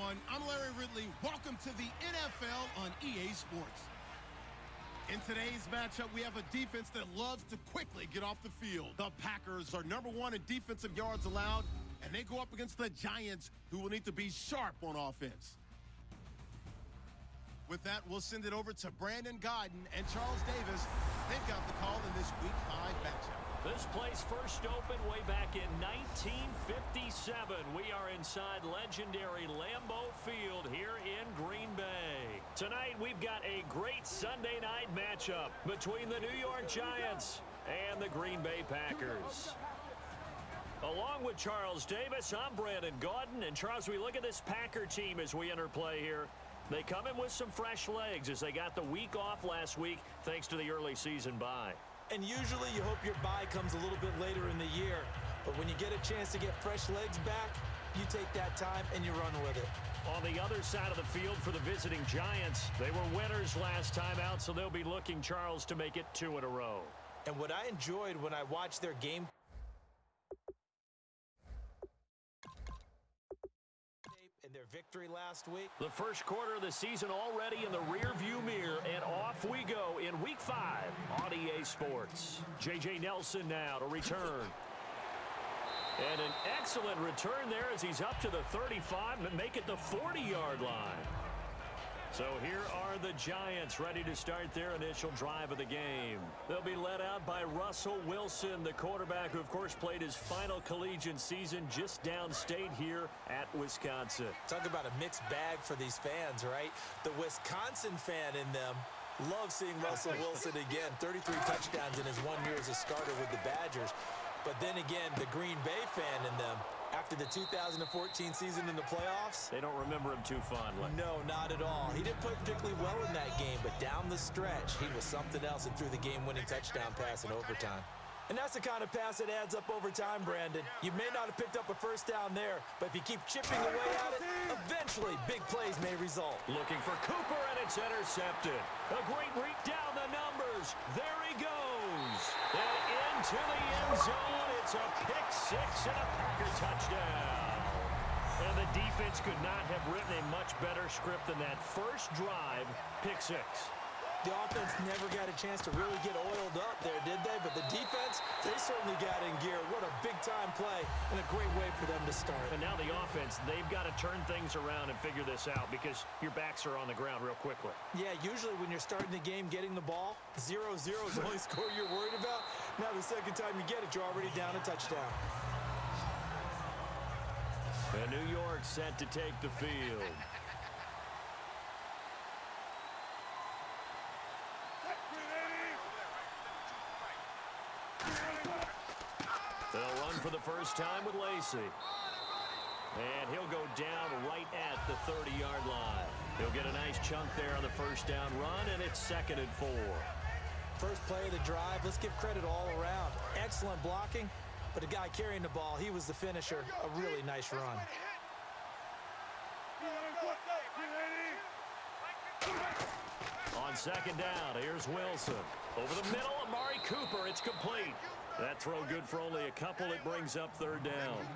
everyone. I'm Larry Ridley. Welcome to the NFL on EA Sports. In today's matchup, we have a defense that loves to quickly get off the field. The Packers are #1 in defensive yards allowed, and they go up against the Giants, who will need to be sharp on offense. With that, we'll send it over to Brandon Godden and Charles Davis. They've got the call in this Week 5 matchup. This place first opened way back in 1957. We are inside legendary Lambeau Field here in Green Bay. Tonight, we've got a great Sunday night matchup between the New York Giants and the Green Bay Packers. Along with Charles Davis, I'm Brandon Godden. And Charles, we look at this Packer team as we enter play here. They come in with some fresh legs as they got the week off last week thanks to the early season bye. And usually you hope your bye comes a little bit later in the year. But when you get a chance to get fresh legs back, you take that time and you run with it. On the other side of the field for the visiting Giants, they were winners last time out, so they'll be looking, Charles, to make it 2 in a row. And what I enjoyed when I watched their game in their victory last week. The first quarter of the season already in the rearview mirror, and off we go in Week 5 on EA Sports. J.J. Nelson now to return. And an excellent return there as he's up to the 35 and make it the 40-yard line. So here are the Giants ready to start their initial drive of the game. They'll be led out by Russell Wilson, the quarterback who, of course, played his final collegiate season just downstate here at Wisconsin. Talk about a mixed bag for these fans, right? The Wisconsin fan in them loves seeing Russell Wilson again. 33 touchdowns in his 1 year as a starter with the Badgers. But then again, the Green Bay fan in them, after the 2014 season in the playoffs, they don't remember him too fondly. No, not at all. He didn't play particularly well in that game, but down the stretch, he was something else and threw the game-winning touchdown pass in overtime. And that's the kind of pass that adds up over time, Brandon. You may not have picked up a first down there, but if you keep chipping away at it, eventually big plays may result. Looking for Cooper, and it's intercepted. A great read down the numbers. There he goes. And into the end zone. It's a pick-6 and a Packer touchdown. And the defense could not have written a much better script than that first drive, pick-6. The offense never got a chance to really get oiled up there, did they? But the defense, they certainly got in gear. What a big-time play and a great way for them to start. And now the offense, they've got to turn things around and figure this out because your backs are on the ground real quickly. Yeah, usually when you're starting the game getting the ball, 0-0 is the only score you're worried about. Now the second time you get it, you're already down a touchdown. And New York set to take the field. They'll run for the first time with Lacey. And he'll go down right at the 30-yard line. He'll get a nice chunk there on the first down run, and it's 2nd and 4. First play of the drive, let's give credit all around. Excellent blocking, but the guy carrying the ball, he was the finisher. A really nice run. On 2nd down, here's Wilson. Over the middle, Amari Cooper, it's complete. That throw good for only a couple. It brings up 3rd down.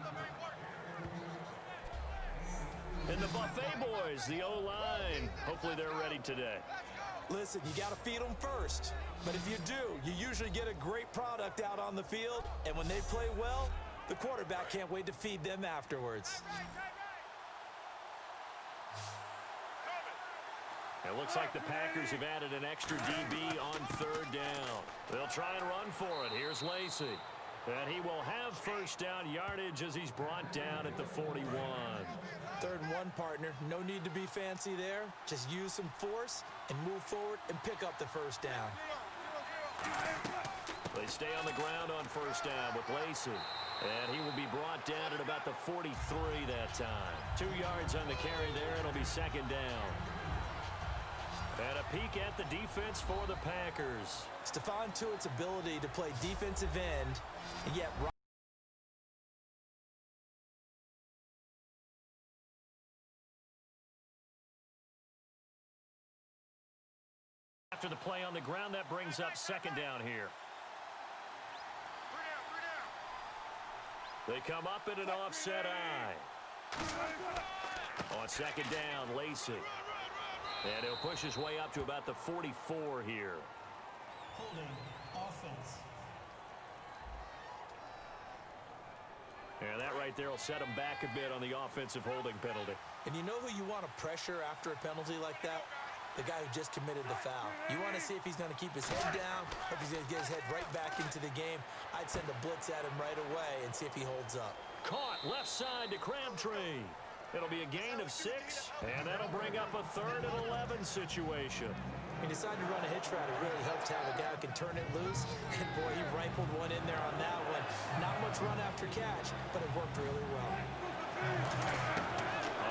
And the Buffet boys, the O-line, hopefully they're ready today. Listen, you got to feed them first. But if you do, you usually get a great product out on the field. And when they play well, the quarterback can't wait to feed them afterwards. It looks like the Packers have added an extra DB on 3rd down. They'll try and run for it. Here's Lacey. And he will have first down yardage as he's brought down at the 41. 3rd and 1, partner. No need to be fancy there. Just use some force and move forward and pick up the first down. They stay on the ground on first down with Lacey. And he will be brought down at about the 43 that time. 2 yards on the carry there. It'll be 2nd down. And a peek at the defense for the Packers. Stephon Tuitt's ability to play defensive end, and yet after the play on the ground, that brings up 2nd down here. They come up in an offset eye. On second down, Lacey. And he'll push his way up to about the 44 here. Holding offense. And that right there will set him back a bit on the offensive holding penalty. And you know who you want to pressure after a penalty like that? The guy who just committed the foul. You want to see if he's going to keep his head down, or if he's going to get his head right back into the game. I'd send a blitz at him right away and see if he holds up. Caught left side to Crabtree. It'll be a gain of 6, and that'll bring up a 3rd and 11 situation. He decided to run a hitch route. It really helps to have a guy who can turn it loose. And, boy, he rifled one in there on that one. Not much run after catch, but it worked really well.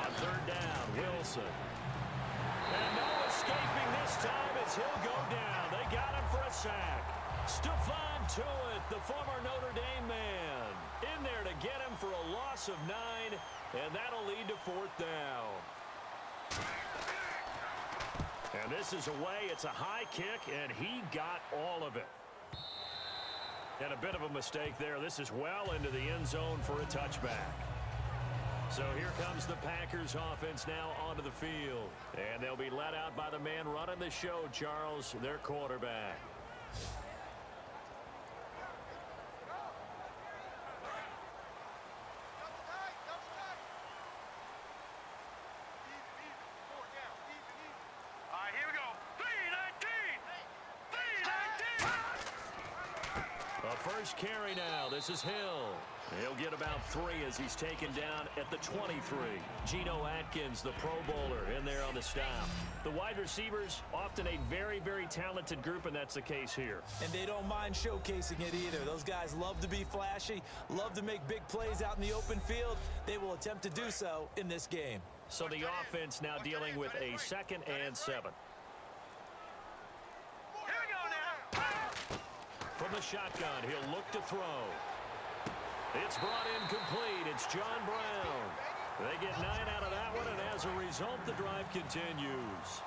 On 3rd down, Wilson. And no escaping this time as he'll go down. They got him for a sack. Stephon Tuitt, the former Notre Dame man, in there to get him for a loss of 9, and that'll lead to 4th down. And this is away. It's a high kick, and he got all of it. And a bit of a mistake there. This is well into the end zone for a touchback. So here comes the Packers offense now onto the field. And they'll be let out by the man running the show, Charles, their quarterback. First carry now. This is Hill. He'll get about 3 as he's taken down at the 23. Geno Atkins, the Pro Bowler, in there on the stop. The wide receivers, often a very, very talented group, and that's the case here. And they don't mind showcasing it either. Those guys love to be flashy, love to make big plays out in the open field. They will attempt to do so in this game. So the offense now dealing with a 2nd and 7. From the shotgun, he'll look to throw. It's brought in complete. It's John Brown. They get 9 out of that one, and as a result, the drive continues.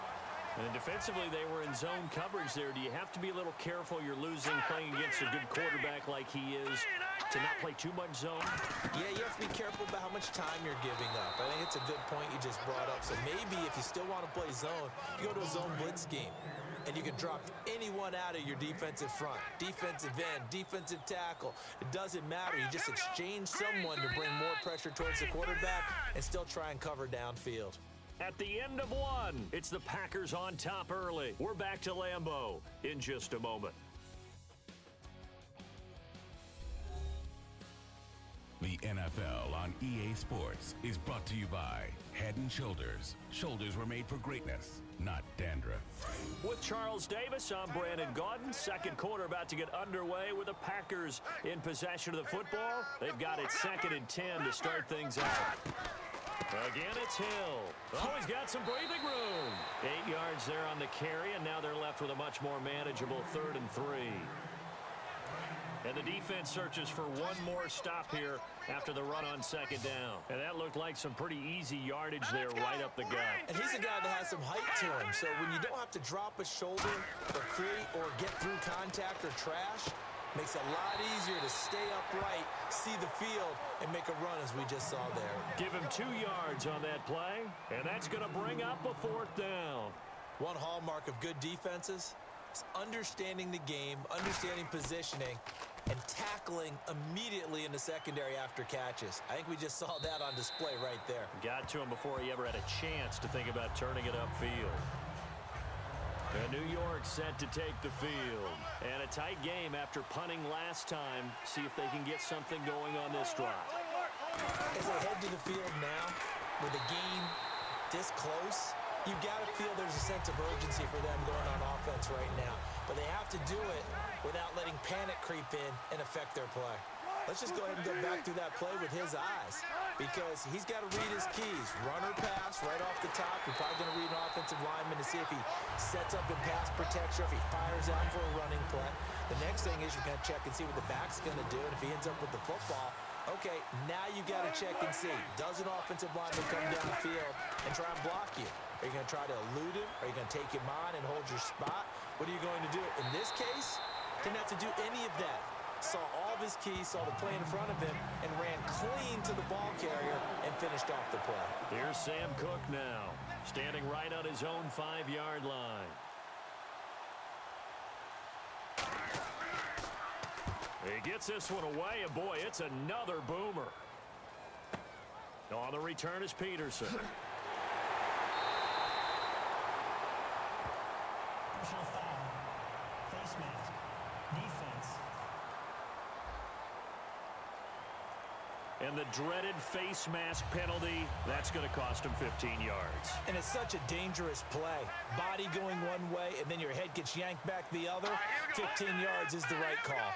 And defensively, they were in zone coverage there. Do you have to be a little careful? You're losing playing against a good quarterback like he is to not play too much zone? Yeah, you have to be careful about how much time you're giving up. I think it's a good point you just brought up. So maybe if you still want to play zone, you go to a zone blitz scheme. And you can drop anyone out of your defensive front. Defensive end, defensive tackle. It doesn't matter. You just exchange someone to bring more pressure towards the quarterback and still try and cover downfield. At the end of 1, it's the Packers on top early. We're back to Lambeau in just a moment. The NFL on EA Sports is brought to you by Head & Shoulders. Shoulders were made for greatness, not dandruff. With Charles Davis, I'm Brandon Gaudin. Second quarter about to get underway with the Packers in possession of the football. They've got it 2nd and 10 to start things out. Again, it's Hill. Oh, he's got some breathing room. 8 yards there on the carry, and now they're left with a much more manageable 3rd and 3. And the defense searches for one more stop here after the run on 2nd down. And that looked like some pretty easy yardage there right up the gut. And he's a guy that has some height to him. So when you don't have to drop a shoulder or create or get through contact or trash, makes it a lot easier to stay upright, see the field, and make a run as we just saw there. Give him 2 yards on that play, and that's going to bring up a 4th down. One hallmark of good defenses is understanding the game, understanding positioning, and tackling immediately in the secondary after catches. I think we just saw that on display right there. Got to him before he ever had a chance to think about turning it upfield. And New York set to take the field. And a tight game after punting last time. See if they can get something going on this drive. As they head to the field now, with a game this close, you've got to feel there's a sense of urgency for them going on offense right now. But they have to do it without letting panic creep in and affect their play. Let's just go ahead and go back through that play with his eyes, because he's got to read his keys. Run or pass right off the top. He's probably going to read an offensive lineman to see if he sets up in pass protection or if he fires out for a running play. The next thing is you're going to check and see what the back's going to do, and if he ends up with the football, okay, now you got to check and see. Does an offensive lineman come down the field and try and block you? Are you going to try to elude him? Are you going to take him on and hold your spot? What are you going to do? In this case, didn't have to do any of that. saw all of his keys, saw the play in front of him, and ran clean to the ball carrier and finished off the play. Here's Sam Cook now, standing right on his own 5-yard line. He gets this one away, and boy, it's another boomer. On the return is Peterson. Personal foul. Face mask. Defense. And the dreaded face mask penalty, that's going to cost him 15 yards. And it's such a dangerous play. Body going one way, and then your head gets yanked back the other. 15 yards is the right call.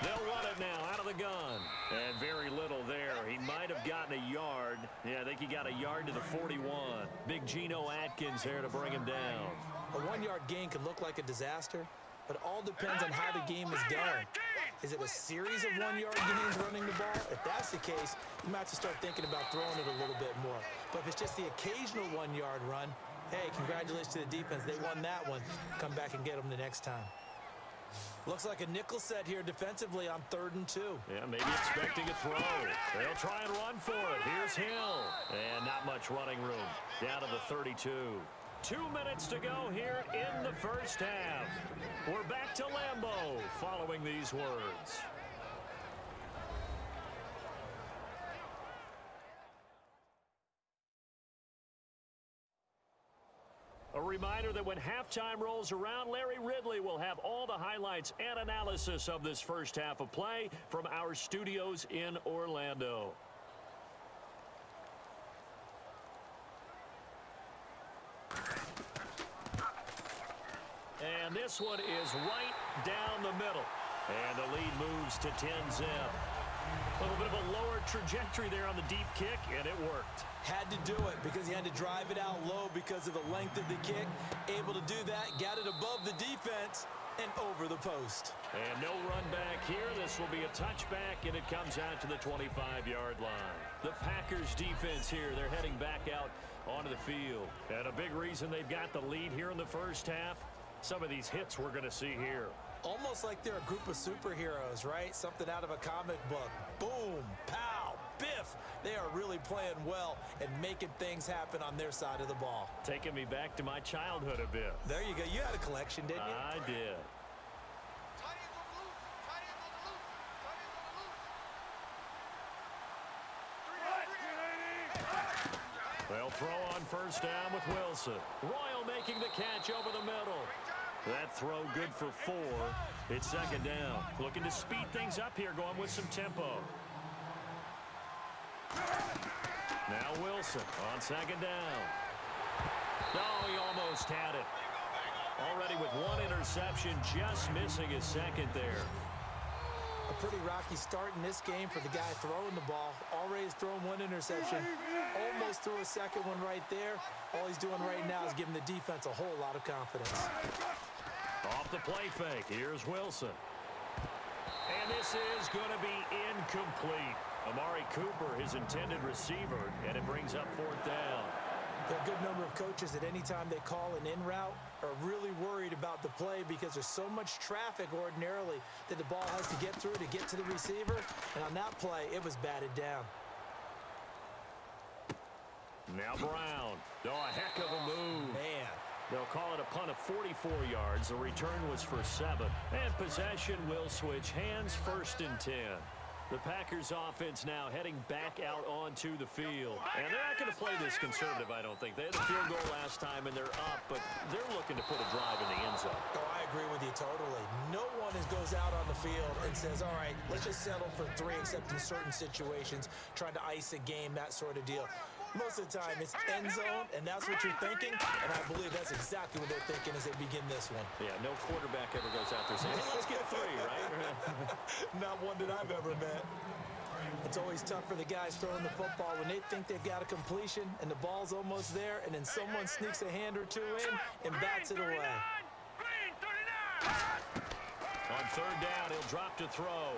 They'll run it now out of the gun. And very little there. He might have gotten a yard. Yeah, I think he got a yard to the 41. Big Geno Atkins there to bring him down. A 1-yard gain could look like a disaster, but it all depends on how the game is going. Is it a series of 1-yard gains running the ball? If that's the case, you might have to start thinking about throwing it a little bit more. But if it's just the occasional 1-yard run, hey, congratulations to the defense. They won that one. Come back and get them the next time. Looks like a nickel set here defensively on 3rd and 2. Yeah, maybe expecting a throw. They'll try and run for it. Here's Hill. And not much running room. Down to the 32. 2 minutes to go here in the first half. We're back to Lambeau following these words. A reminder that when halftime rolls around, Larry Ridley will have all the highlights and analysis of this first half of play from our studios in Orlando. And this one is right down the middle. And the lead moves to 10-zip. A little bit of a lower trajectory there on the deep kick, and it worked. Had to do it because he had to drive it out low because of the length of the kick. Able to do that, got it above the defense and over the post. And no run back here. This will be a touchback, and it comes out to the 25-yard line. The Packers defense here, they're heading back out onto the field. And a big reason they've got the lead here in the first half, some of these hits we're going to see here. Almost like they're a group of superheroes, right? Something out of a comic book. Boom, pow, biff. They are really playing well and making things happen on their side of the ball. Taking me back to my childhood a bit. There you go. You had a collection, didn't you? I did. They'll throw on first down with Wilson. Royal making the catch over the middle. That throw good for 4. It's second down. Looking to speed things up here, going with some tempo. Now Wilson on second down. No, he almost had it. Already with 1 interception, just missing his second there. A pretty rocky start in this game for the guy throwing the ball. Already has thrown 1 interception. Almost threw a second one right there. All he's doing right now is giving the defense a whole lot of confidence. Off the play fake, here's Wilson. And this is going to be incomplete. Amari Cooper, his intended receiver, and it brings up 4th down. There are a good number of coaches that anytime they call an in route are really worried about the play because there's so much traffic ordinarily that the ball has to get through to get to the receiver. And on that play, it was batted down. Now Brown. Oh, a heck of a move. Man. They'll call it a punt of 44 yards. The return was for 7. And possession will switch hands, 1st and 10. The Packers offense now heading back out onto the field. And they're not going to play this conservative, I don't think. They had a field goal last time, and they're up, but they're looking to put a drive in the end zone. Oh, I agree with you totally. No one goes out on the field and says, all right, let's just settle for 3, except in certain situations, trying to ice a game, that sort of deal. Most of the time, it's end zone, and that's what you're thinking, and I believe that's exactly what they're thinking as they begin this one. Yeah, no quarterback ever goes out there saying, hey, let's get 3, right? Not one that I've ever met. It's always tough for the guys throwing the football when they think they've got a completion, and the ball's almost there, and then someone sneaks a hand or 2 in and bats it away. On 3rd down, he'll drop to throw.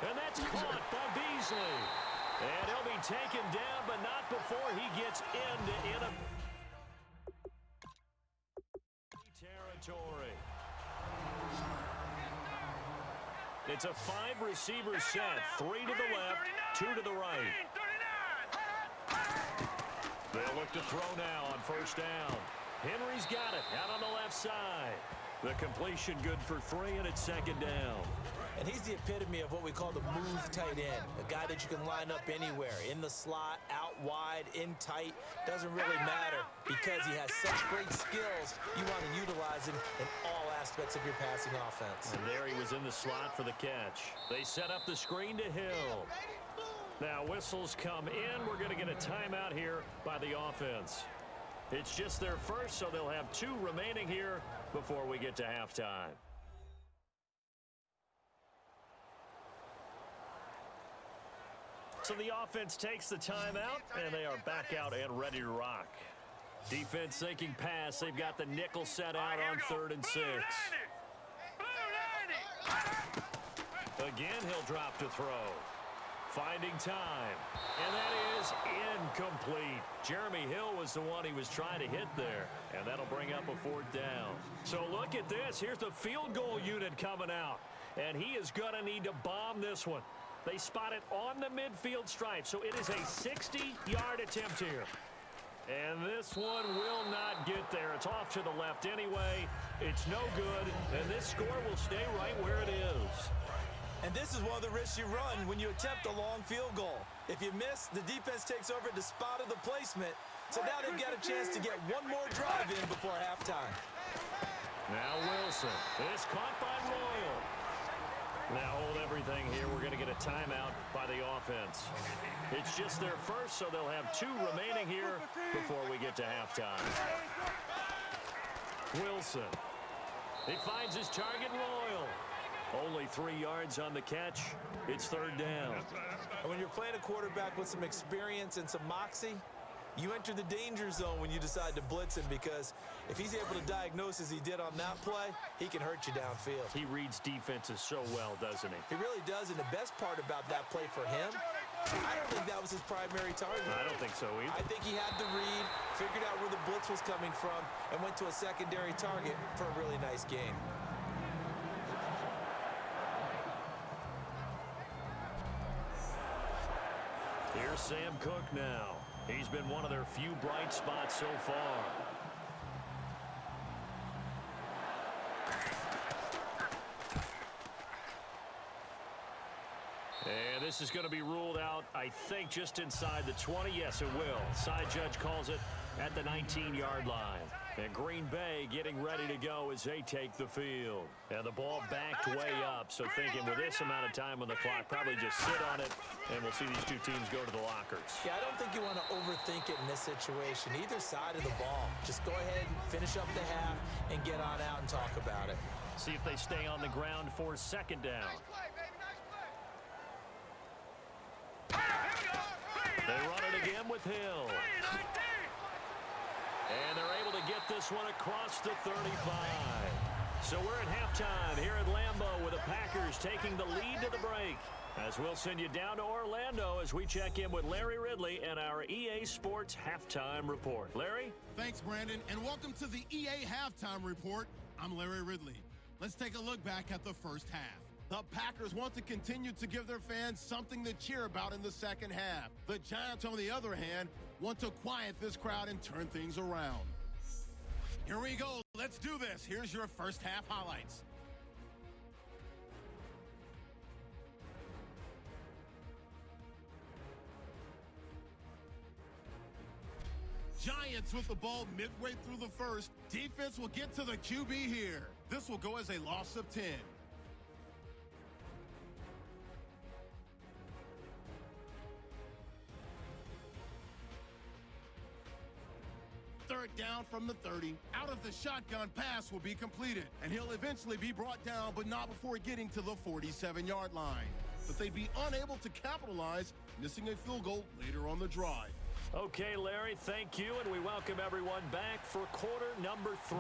And that's caught by Beasley. And he'll be taken down, but not before he gets into enemy territory. It's a 5-receiver set, 3 to the left, 2 to the right. They'll look to throw now on first down. Henry's got it out on the left side. The completion good for 3, and it's second down. And he's the epitome of what we call the move tight end, a guy that you can line up anywhere, in the slot, out wide, in tight, doesn't really matter because he has such great skills. You want to utilize him in all aspects of your passing offense. And there he was in the slot for the catch. They set up the screen to Hill. Now whistles come in. We're going to get a timeout here by the offense. It's just their first, so they'll have 2 remaining here before we get to halftime. So the offense takes the timeout, and they are back out and ready to rock. Defense thinking pass. They've got the nickel set out on 3rd and 6. Again, he'll drop to throw. Finding time. And that is incomplete. Jeremy Hill was the one he was trying to hit there. And that'll bring up a 4th down. So look at this. Here's the field goal unit coming out. And he is going to need to bomb this one. They spot it on the midfield stripe. So it is a 60-yard attempt here. And this one will not get there. It's off to the left anyway. It's no good. And this score will stay right where it is. And this is one of the risks you run when you attempt a long field goal. If you miss, the defense takes over the spot of the placement. So now they've got a chance to get one more drive in before halftime. Now Wilson. This caught by Royal. Now hold everything here. We're going to get a timeout by the offense. It's just their first, so they'll have 2 remaining here before we get to halftime. Wilson. He finds his target, Royal. Only 3 yards on the catch. It's 3rd down. And when you're playing a quarterback with some experience and some moxie, you enter the danger zone when you decide to blitz him, because if he's able to diagnose as he did on that play, he can hurt you downfield. He reads defenses so well, doesn't he? He really does, and the best part about that play for him, I don't think that was his primary target. I don't think so either. I think he had the read, figured out where the blitz was coming from, and went to a secondary target for a really nice gain. Here's Sam Cook now. He's been one of their few bright spots so far. And this is going to be ruled out, I think, just inside the 20. Yes, it will. Side judge calls it at the 19-yard line. And Green Bay getting ready to go as they take the field. And the ball backed way up. So thinking with this amount of time on the clock, probably just sit on it, and we'll see these 2 teams go to the lockers. Yeah, I don't think you want to overthink it in this situation. Either side of the ball. Just go ahead and finish up the half and get on out and talk about it. See if they stay on the ground for 2nd down. Nice play, baby, nice play. They run it again with Hill. And they're able to get this one across the 35. So we're at halftime here at Lambeau with the Packers taking the lead to the break. As we'll send you down to Orlando as we check in with Larry Ridley and our EA Sports Halftime Report. Larry? Thanks, Brandon, and welcome to the EA Halftime Report. I'm Larry Ridley. Let's take a look back at the first half. The Packers want to continue to give their fans something to cheer about in the second half. The Giants, on the other hand, want to quiet this crowd and turn things around. Here we go. Let's do this. Here's your first half highlights. Giants with the ball midway through the first. Defense will get to the QB here. This will go as a loss of 10. Third down from the 30. Out of the shotgun, pass will be completed, and he'll eventually be brought down, but not before getting to the 47-yard line. But they'd be unable to capitalize, missing a field goal later on the drive. Okay, Larry, thank you, and we welcome everyone back for quarter number 3.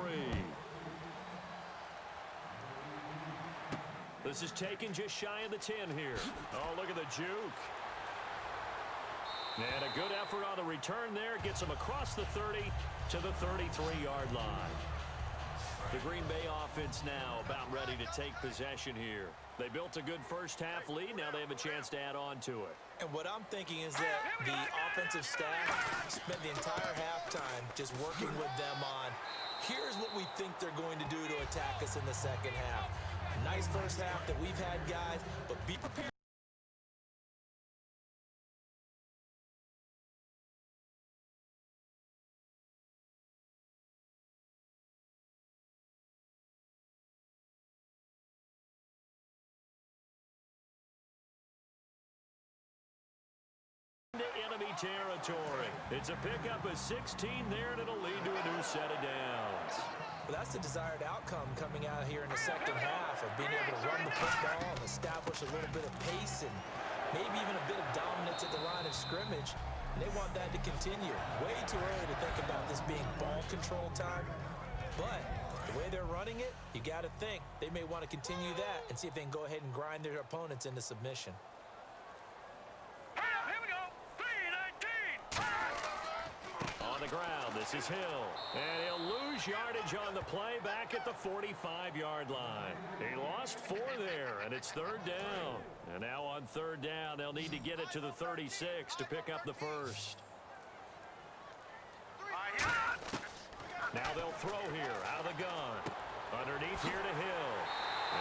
This is taken just shy of the 10 here. Oh, look at the juke. And a good effort on the return there. Gets him across the 30 to the 33-yard line. The Green Bay offense now about ready to take possession here. They built a good first-half lead. Now they have a chance to add on to it. And what I'm thinking is that the offensive staff spent the entire halftime just working with them on, here's what we think they're going to do to attack us in the second half. Nice first half that we've had, guys, but be prepared. Enemy territory. It's a pickup of 16 there, and it'll lead to a new set of downs. Well, that's the desired outcome coming out here in the second half of being able to run the football and establish a little bit of pace and maybe even a bit of dominance at the line of scrimmage. And they want that to continue. Way too early to think about this being ball control time. But the way they're running it, you got to think they may want to continue that and see if they can go ahead and grind their opponents into submission. On the ground, this is Hill. And he'll lose yardage on the play back at the 45-yard line. He lost 4 there, and it's third down. And now on third down, they'll need to get it to the 36 to pick up the first. Now they'll throw here out of the gun. Underneath here to Hill.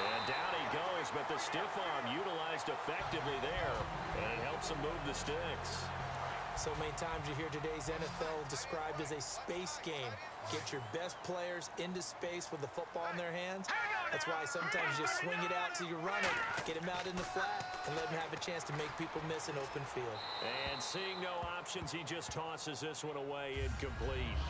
And down he goes, but the stiff arm utilized effectively there. And it helps him move the sticks. So many times you hear today's NFL described as a space game. Get your best players into space with the football in their hands. That's why sometimes you just swing it out till you run it, get him out in the flat, and let him have a chance to make people miss an open field. And seeing no options, he just tosses this one away incomplete.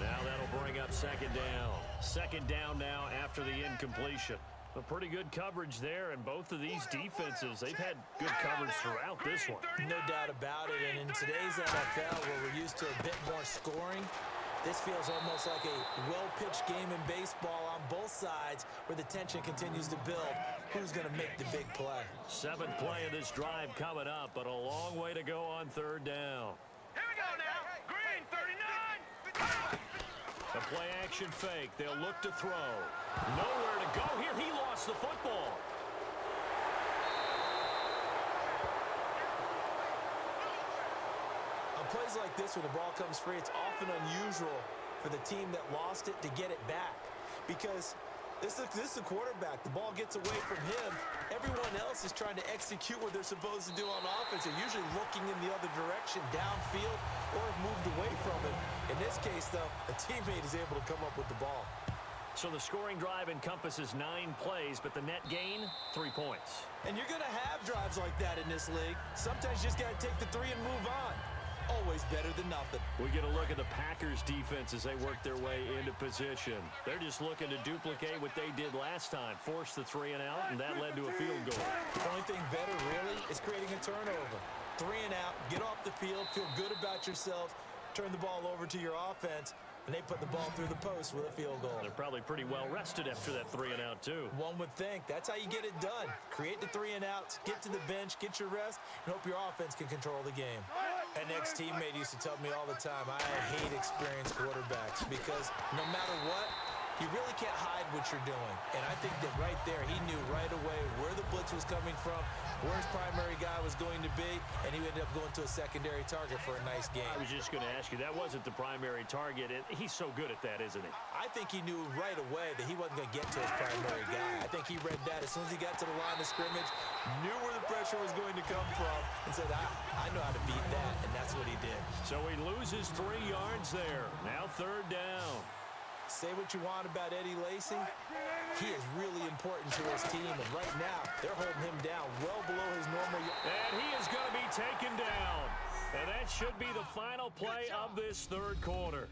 Now that'll bring up second down. Second down now after the incompletion. A pretty good coverage there, and both of these defenses, they've had good coverage throughout this one. No doubt about it, and in today's NFL, where we're used to a bit more scoring, this feels almost like a well-pitched game in baseball on both sides where the tension continues to build. Who's going to make the big play? 7th play of this drive coming up, but a long way to go on third down. Here we go now. Green, 39. The play-action fake. They'll look to throw. Nowhere to go here. He lost the football. On plays like this where the ball comes free, it's often unusual for the team that lost it to get it back. Because this is the quarterback. The ball gets away from him. Everyone else is trying to execute what they're supposed to do on offense. They're usually looking in the other direction, downfield, or have moved away from it. In this case, though, a teammate is able to come up with the ball. So the scoring drive encompasses 9 plays, but the net gain, 3 points. And you're going to have drives like that in this league. Sometimes you just got to take the 3 and move on. Always better than nothing. We get a look at the Packers defense as they work their way into position. They're just looking to duplicate what they did last time, force the 3 and out, and that led to a field goal. The only thing better, really, is creating a turnover. 3 and out, get off the field, feel good about yourself, turn the ball over to your offense, and they put the ball through the post with a field goal. They're probably pretty well rested after that 3 and out, too. One would think. That's how you get it done. Create the 3 and outs, get to the bench, get your rest, and hope your offense can control the game. An ex-teammate used to tell me all the time, I hate experienced quarterbacks because no matter what, you really can't hide what you're doing. And I think that right there, he knew right away where the blitz was coming from, where his primary guy was going to be, and he ended up going to a secondary target for a nice game. I was just going to ask you, that wasn't the primary target, and he's so good at that, isn't he? I think he knew right away that he wasn't going to get to his primary guy. I think he read that as soon as he got to the line of scrimmage, knew where the pressure was going to come from, and said, I know how to beat that, and that's what he did. So he loses 3 yards there. Now third down. Say what you want about Eddie Lacy. He is really important to his team, and right now, they're holding him down well below his normal. And he is going to be taken down. And that should be the final play of this third quarter.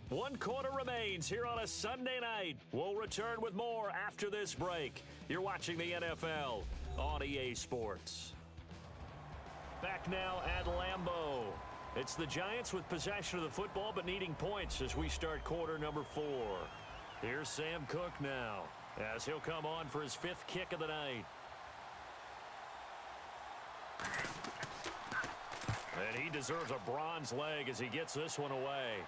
1 quarter remains here on a Sunday night. We'll return with more after this break. You're watching the NFL on EA Sports. Back now at Lambeau. It's the Giants with possession of the football but needing points as we start quarter number 4. Here's Sam Cook now as he'll come on for his 5th kick of the night. And he deserves a bronze leg as he gets this one away.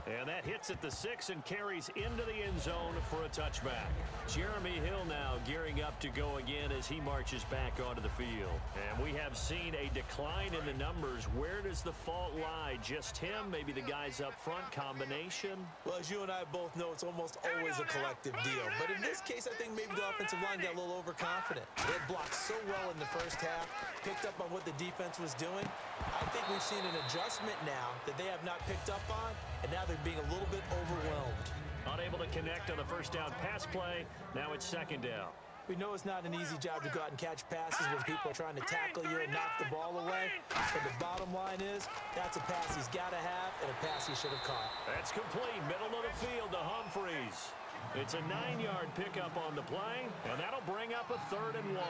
And that hits at the 6 and carries into the end zone for a touchback. Jeremy Hill now gearing up to go again as he marches back onto the field. And we have seen a decline in the numbers. Where does the fault lie? Just him? Maybe the guys up front? Combination? Well, as you and I both know, it's almost always a collective deal. But in this case, I think maybe the offensive line got a little overconfident. They had blocked so well in the first half, picked up on what the defense was doing. I think we've seen an adjustment now that they have not picked up on, and now they're being a little bit overwhelmed. Unable to connect on the first down pass play. Now it's second down. We know it's not an easy job to go out and catch passes when people are trying to tackle you and knock the ball away. But the bottom line is, that's a pass he's got to have and a pass he should have caught. That's complete. Middle of the field to Humphreys. It's a 9-yard pickup on the play, and that'll bring up a 3rd and 1.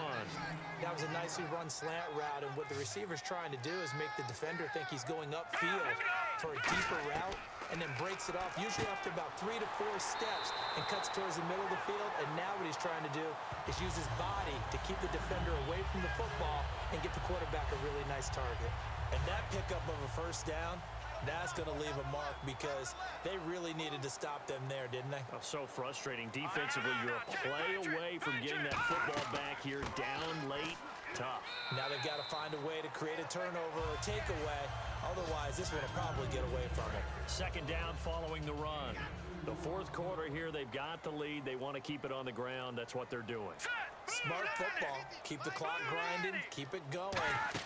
That was a nicely run slant route, and what the receiver's trying to do is make the defender think he's going upfield for a deeper route, and then breaks it off, usually after about 3 to 4 steps, and cuts towards the middle of the field. And now what he's trying to do is use his body to keep the defender away from the football and get the quarterback a really nice target. And that pickup of a first down, that's going to leave a mark because they really needed to stop them there, didn't they? Oh, so frustrating. Defensively, you're a play away from getting that football back here. Down late, tough. Now they've got to find a way to create a turnover or takeaway. Otherwise, this one will probably get away from it. Second down following the run. The fourth quarter here, they've got the lead. They want to keep it on the ground. That's what they're doing. Smart football. Keep the clock grinding. Keep it going.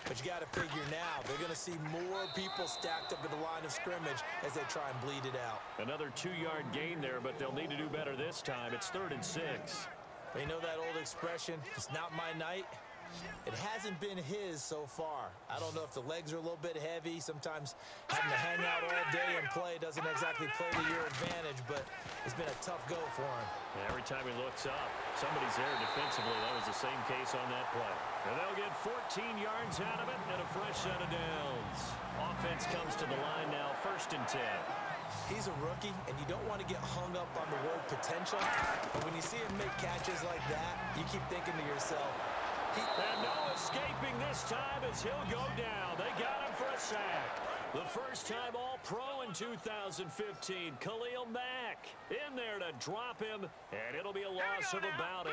But you got to figure now, they're going to see more people stacked up at the line of scrimmage as they try and bleed it out. Another 2-yard gain there, but they'll need to do better this time. It's 3rd and 6. They know that old expression, it's not my night. It hasn't been his so far. I don't know if the legs are a little bit heavy. Sometimes having to hang out all day and play doesn't exactly play to your advantage, but it's been a tough go for him. And every time he looks up, somebody's there defensively. That was the same case on that play. And they'll get 14 yards out of it and a fresh set of downs. Offense comes to the line now, 1st and 10. He's a rookie, and you don't want to get hung up on the word potential. But when you see him make catches like that, you keep thinking to yourself, and no escaping this time as he'll go down. They got him for a sack. The first time All-Pro in 2015. Khalil Mack in there to drop him, and it'll be a loss of about 8.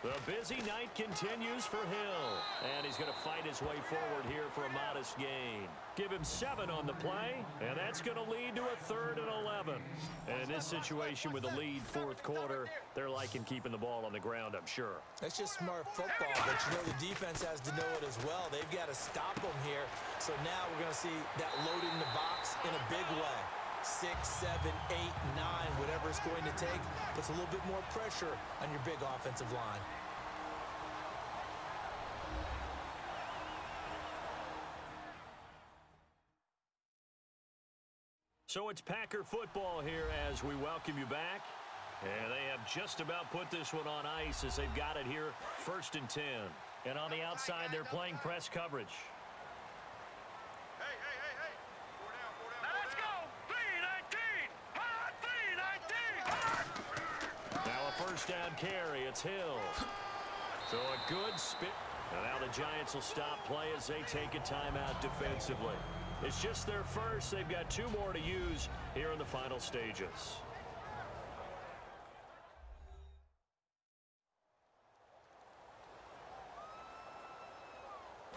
The busy night continues for Hill, and he's going to fight his way forward here for a modest gain. Give him 7 on the play, and that's going to lead to a 3rd and 11. And in this situation with a lead fourth quarter, they're liking keeping the ball on the ground, I'm sure. That's just smart football, but you know the defense has to know it as well. They've got to stop them here. So now we're going to see that loading the box in a big way. 6, 7, 8, 9, whatever it's going to take, puts a little bit more pressure on your big offensive line. So it's Packer football here as we welcome you back. And they have just about put this one on ice as they've got it here, 1st and 10. And on the outside, they're playing press coverage. Hey. Now let's go. 3-19. Hot 3-19. Now a first down carry. It's Hill. So a good spit. And now the Giants will stop play as they take a timeout defensively. It's just their first. They've got 2 more to use here in the final stages.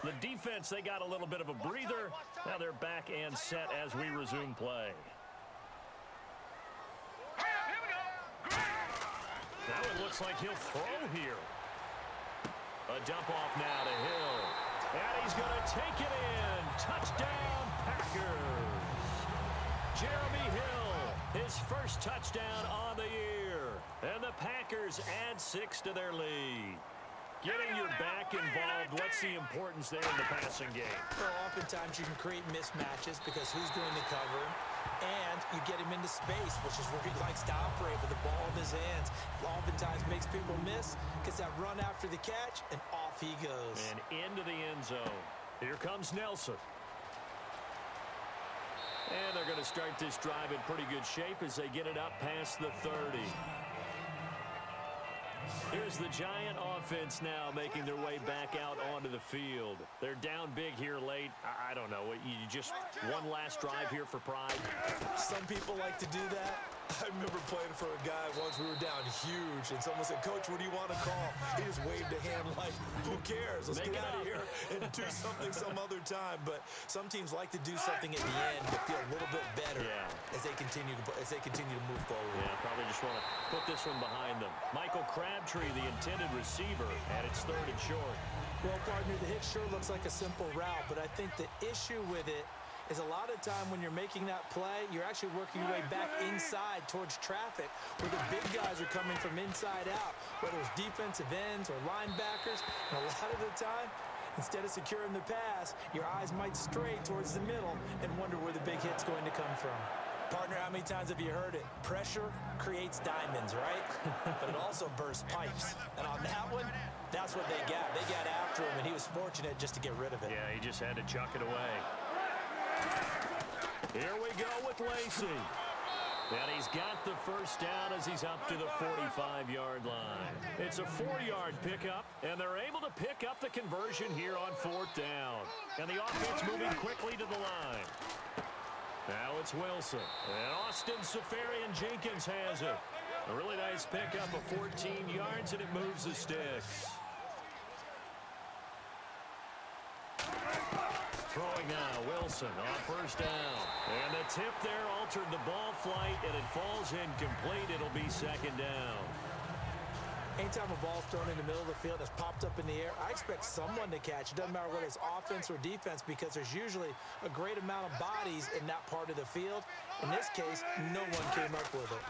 The defense, they got a little bit of a breather. Now they're back and set as we resume play. Here we go. Now it looks like he'll throw here. A dump off now to Hill. And he's going to take it in. Touchdown, Packers. Jeremy Hill, his first touchdown on the year. And the Packers add 6 to their lead. Getting your back involved, what's the importance there in the passing game? Well, oftentimes you can create mismatches because who's going to cover him, and you get him into space, which is where he likes to operate with the ball in his hands. Oftentimes makes people miss, gets that run after the catch, and off he goes. And into the end zone. Here comes Nelson. And they're going to start this drive in pretty good shape as they get it up past the 30. Here's the Giant offense now making their way back out onto the field. They're down big here late. I don't know. You just one last drive here for pride? Some people like to do that. I remember playing for a guy once. We were down huge, and someone said, "Coach, what do you want to call?" He just waved a hand like, "Who cares? Let's get out of here and do something some other time." But some teams like to do something at the end to feel a little bit better as they continue to move forward. Yeah, probably just want to put this one behind them. Michael Crabtree, the intended receiver, and it's 3rd and short. Well, partner, the hit sure looks like a simple route, but I think the issue with it is a lot of time when you're making that play, you're actually working your way back inside towards traffic where the big guys are coming from inside out, whether it's defensive ends or linebackers. And a lot of the time, instead of securing the pass, your eyes might stray towards the middle and wonder where the big hit's going to come from. Partner, how many times have you heard it? Pressure creates diamonds, right? But it also bursts pipes. And on that one, that's what they got. They got after him, and he was fortunate just to get rid of it. Yeah, he just had to chuck it away. Here we go with Lacey. And he's got the first down as he's up to the 45-yard line. It's a 4-yard pickup, and they're able to pick up the conversion here on 4th down. And the offense moving quickly to the line. Now it's Wilson. And Austin Safarian-Jenkins has it. A really nice pickup of 14 yards, and it moves the sticks. Throwing now, Wilson on 1st down. And the tip there altered the ball flight, and it falls incomplete. It'll be 2nd down. Anytime a ball's thrown in the middle of the field that's popped up in the air, I expect someone to catch. It doesn't matter whether it's offense or defense because there's usually a great amount of bodies in that part of the field. In this case, no one came up with it.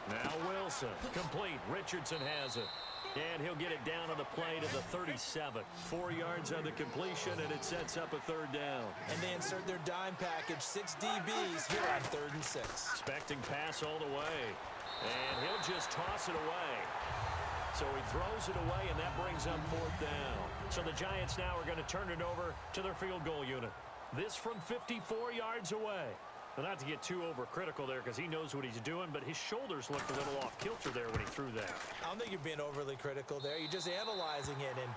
Now Wilson, complete. Richardson has it. And he'll get it down on the play to the 37. 4 yards on the completion, and it sets up a 3rd down. And they insert their dime package, 6 DBs here on 3rd and 6. Expecting pass all the way. And he'll just toss it away. So he throws it away, and that brings up 4th down. So the Giants now are going to turn it over to their field goal unit. This from 54 yards away. Well, not to get too overcritical there because he knows what he's doing, but his shoulders looked a little off kilter there when he threw that. I don't think you're being overly critical there. You're just analyzing it, and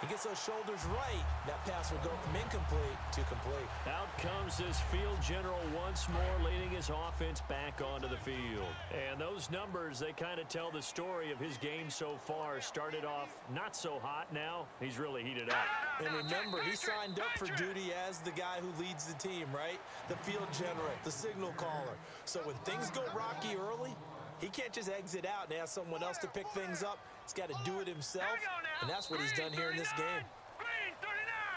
he gets those shoulders right. That pass will go from incomplete to complete. Out comes this field general once more, leading his offense back onto the field. And those numbers, they kind of tell the story of his game so far. Started off not so hot. Now he's really heated up. And remember, he signed up for duty as the guy who leads the team, right? The field general, the signal caller. So when things go rocky early, he can't just exit out and ask someone else to pick things up. He's got to do it himself, and that's what he's done here in this game.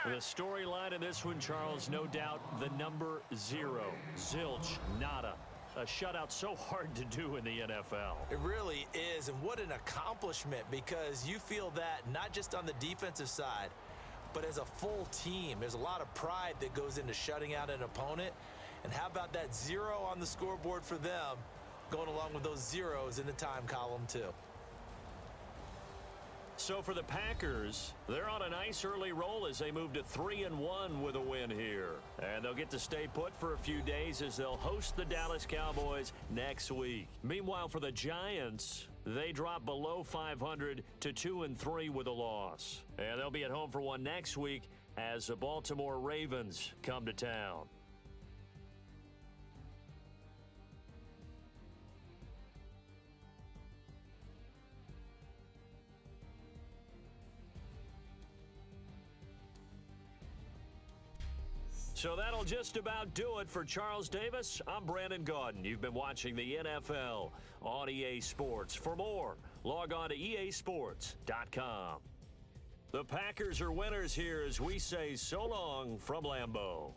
The storyline in this one, Charles, no doubt the number 0. Zilch, nada. A shutout so hard to do in the NFL. It really is, and what an accomplishment, because you feel that not just on the defensive side, but as a full team. There's a lot of pride that goes into shutting out an opponent. And how about that 0 on the scoreboard for them, going along with those zeros in the time column too. So for the Packers, they're on a nice early roll as they move to 3-1 with a win here. And they'll get to stay put for a few days as they'll host the Dallas Cowboys next week. Meanwhile, for the Giants, they drop below 500 to 2-3 with a loss. And they'll be at home for one next week as the Baltimore Ravens come to town. So that'll just about do it for Charles Davis. I'm Brandon Gaudin. You've been watching the NFL on EA Sports. For more, log on to easports.com. The Packers are winners here as we say so long from Lambeau.